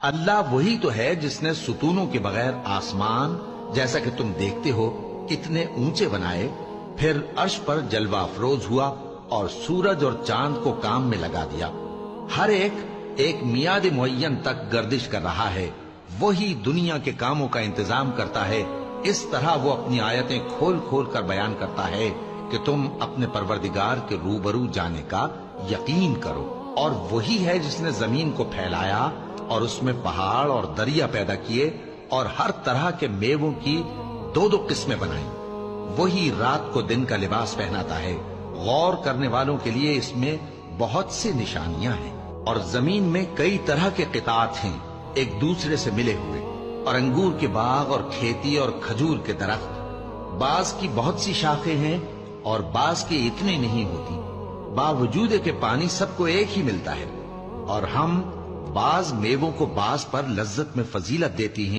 اللہ وہی تو ہے جس نے ستونوں کے بغیر آسمان جیسا کہ تم دیکھتے ہو اتنے اونچے بنائے، پھر عرش پر جلوہ افروز ہوا اور سورج اور چاند کو کام میں لگا دیا۔ ہر ایک میعاد معین تک گردش کر رہا ہے۔ وہی دنیا کے کاموں کا انتظام کرتا ہے۔ اس طرح وہ اپنی آیتیں کھول کھول کر بیان کرتا ہے کہ تم اپنے پروردگار کے روبرو جانے کا یقین کرو۔ اور وہی ہے جس نے زمین کو پھیلایا اور اس میں پہاڑ اور دریا پیدا کیے اور ہر طرح کے میووں کی دو دو قسمیں بنائیں۔ وہی رات کو دن کا لباس پہناتا ہے۔ غور کرنے والوں کے لیے اس میں بہت سی نشانیاں ہیں۔ اور زمین میں کئی طرح کے قطعات ہیں ایک دوسرے سے ملے ہوئے، اور انگور کے باغ اور کھیتی اور کھجور کے درخت۔ بعض کی بہت سی شاخیں ہیں اور بعض کی اتنی نہیں ہوتی، باوجود کہ پانی سب کو ایک ہی ملتا ہے۔ اور ہم بعض میووں کو بعض پر لذت میں فضیلت دیتی ہیں۔